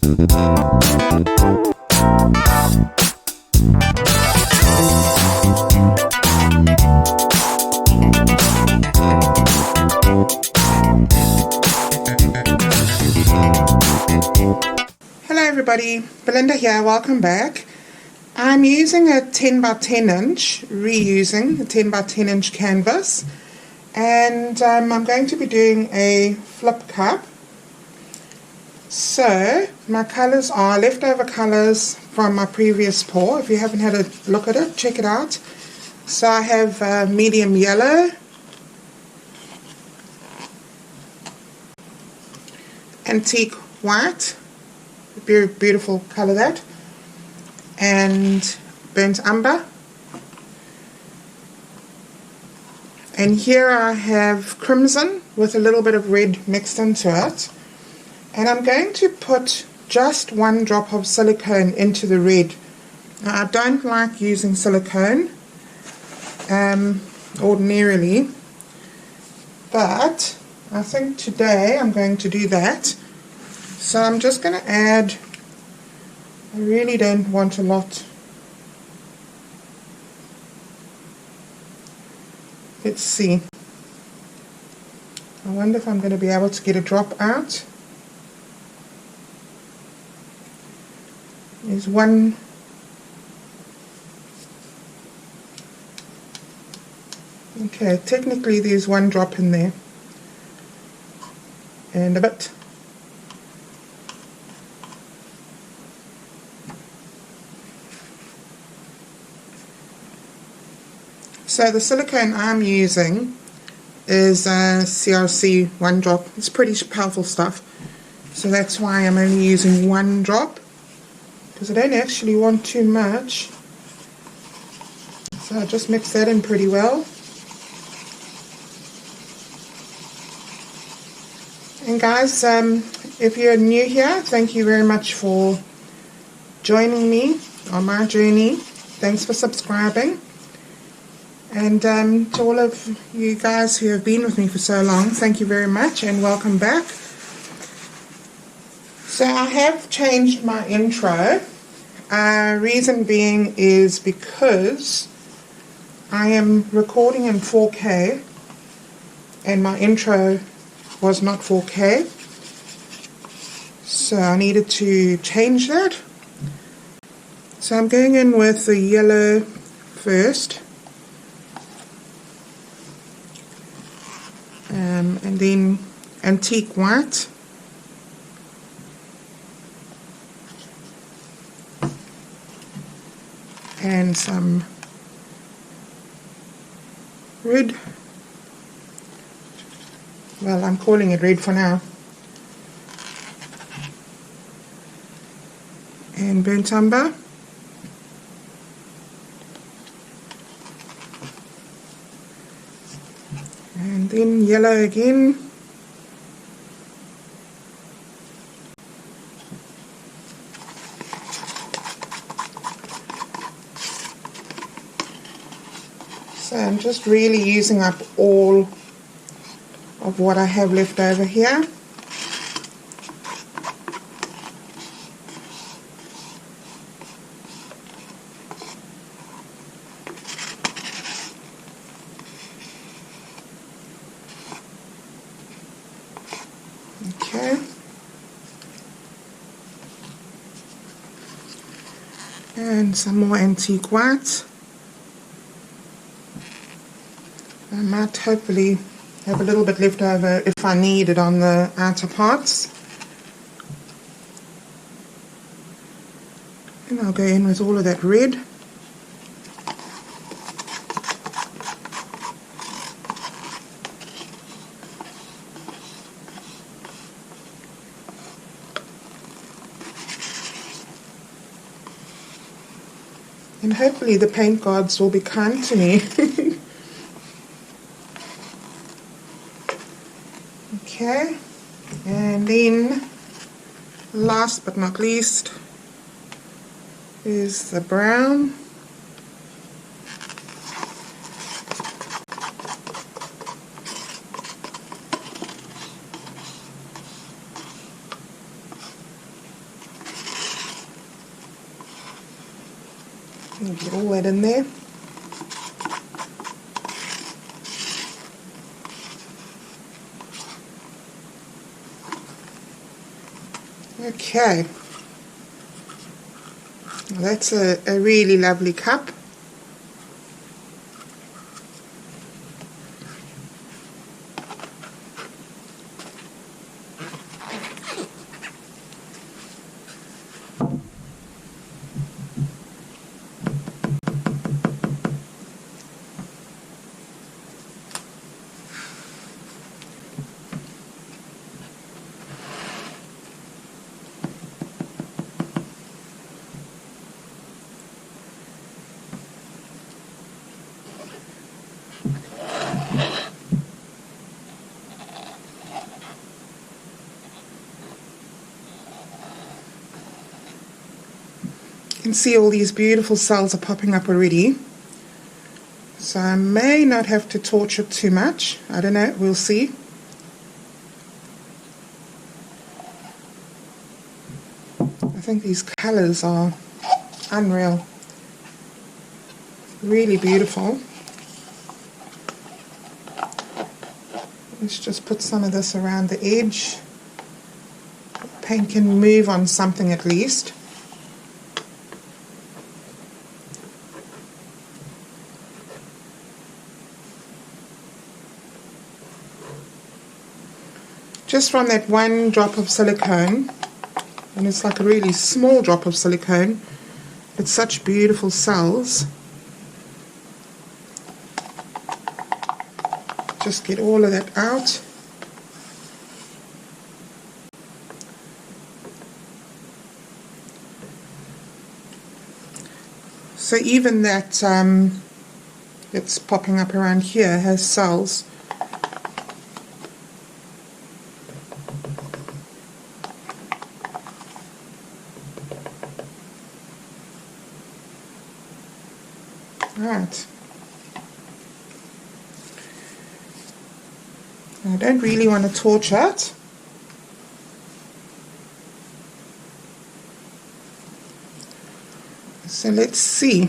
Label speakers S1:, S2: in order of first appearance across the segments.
S1: Hello everybody, Belinda here, welcome back. I'm using a 10 by 10 inch, reusing a 10 by 10 inch canvas, and I'm going to be doing a flip cup. So my colours are leftover colours from my previous pour. If you haven't had a look at it, check it out. So I have medium yellow, antique white, very beautiful colour that, and burnt umber. And here I have crimson with a little bit of red mixed into it. And I'm going to put just one drop of silicone into the red. Now, I don't like using silicone ordinarily, but I think today I'm going to do that. So I'm just going to add, I really don't want a lot. Let's see. I wonder if I'm going to be able to get a drop out. There's one. Okay, technically there's one drop in there. And a bit. So the silicone I'm using is CRC 1 drop. It's pretty powerful stuff. So that's why I'm only using 1 drop, because I don't actually want too much. So I just mix that in pretty well. And guys, if you're new here, thank you very much for joining me on my journey. Thanks for subscribing. And to all of you guys who have been with me for so long, thank you very much and welcome back. So I have changed my intro. Reason being is because I am recording in 4K and my intro was not 4K. So I needed to change that. So I'm going in with the yellow first. And then antique white, and some red. Well, I'm calling it red for now, and burnt umber. And then yellow again. So I'm just really using up all of what I have left over here. Okay. And some more antique white. I might hopefully have a little bit left over if I need it on the outer parts. And I'll go in with all of that red. And hopefully the paint gods will be kind to me. Okay, and then last but not least is the brown. And get all that in there. Okay, well, that's a really lovely cup. You can see all these beautiful cells are popping up already. So I may not have to torch it too much. I don't know, we'll see. I think these colors are unreal. Really beautiful. Let's just put some of this around the edge. Paint can move on something at least. Just from that one drop of silicone, and it's like a really small drop of silicone, it's such beautiful cells. Just get all of that out. So even that that's popping up around here has cells. Right. I don't really want to torch it. So let's see.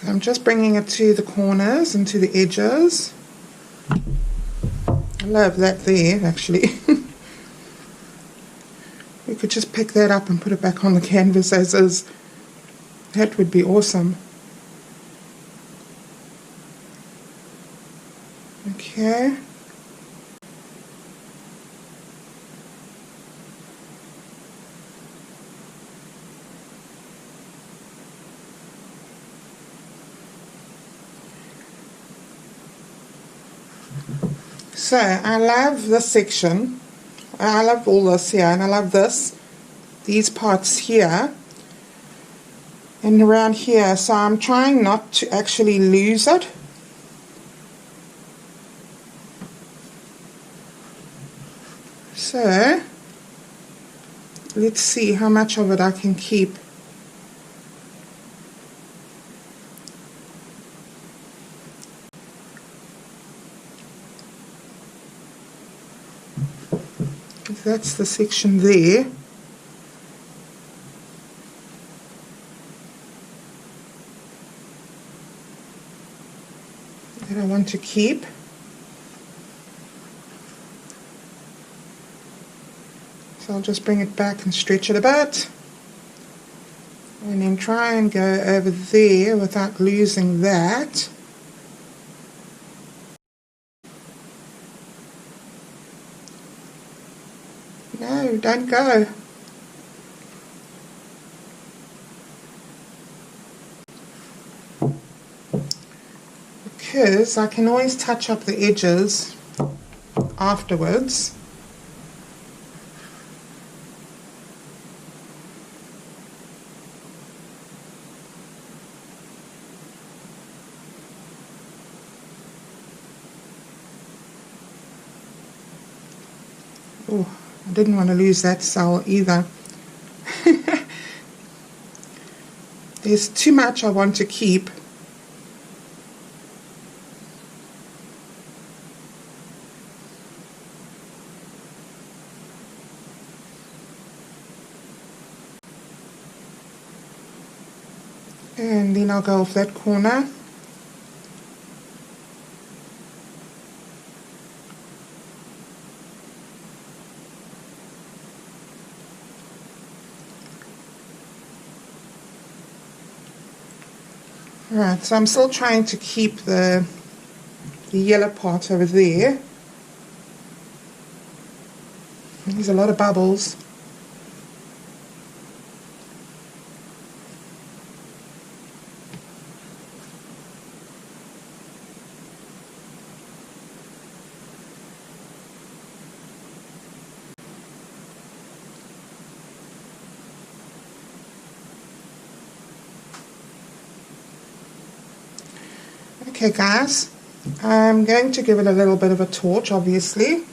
S1: I'm just bringing it to the corners and to the edges. I love that there, actually. We could just pick that up and put it back on the canvas as is. That would be awesome. Okay. So I love this section. I love all this here, and I love these parts here and around here. So I'm trying not to actually lose it. So let's see how much of it I can keep. That's the section there. That I want to keep. So I'll just bring it back and stretch it a bit. And then try and go over there without losing that. No, don't go. Because I can always touch up the edges afterwards. I didn't want to lose that cell either. There's too much I want to keep. And then I'll go off that corner. Right, so I'm still trying to keep the yellow part over there. There's a lot of bubbles. Okay guys, I'm going to give it a little bit of a torch obviously,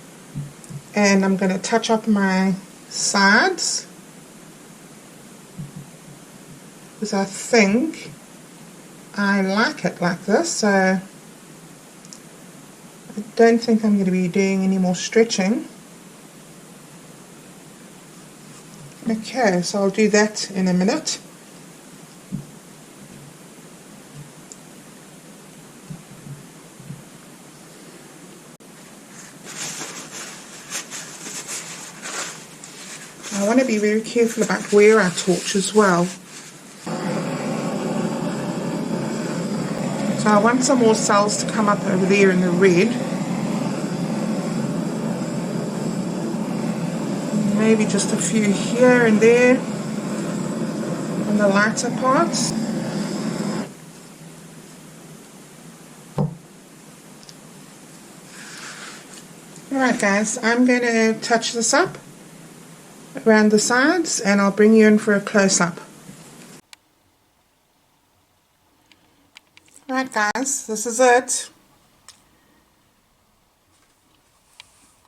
S1: and I'm going to touch up my sides because I think I like it like this, so I don't think I'm going to be doing any more stretching. Okay, so I'll do that in a minute. I want to be very careful about where I torch as well. So I want some more cells to come up over there in the red. Maybe just a few here and there on the lighter parts. Alright guys, I'm going to touch this up around the sides and I'll bring you in for a close-up. Right guys, this is it.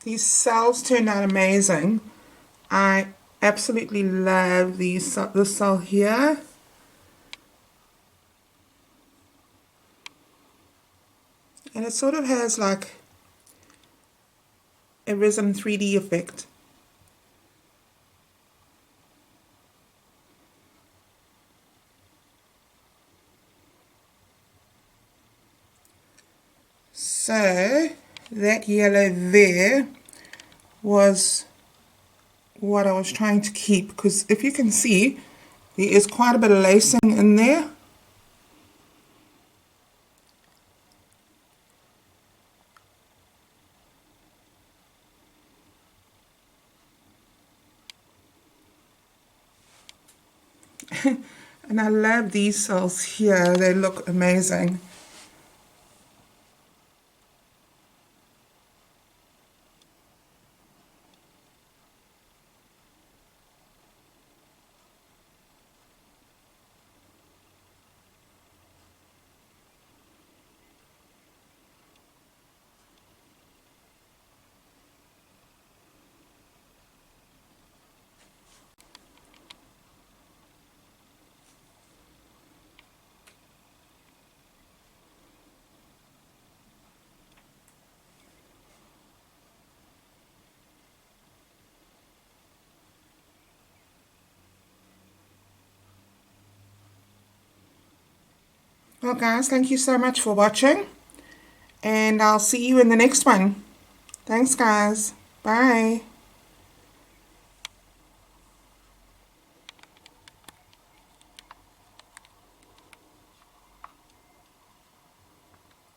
S1: These cells turned out amazing. I absolutely love this cell here. And it sort of has like a resin 3D effect. So that yellow there was what I was trying to keep, because if you can see there is quite a bit of lacing in there. And I love these cells here, they look amazing. Well guys, thank you so much for watching, and I'll see you in the next one. Thanks guys. Bye.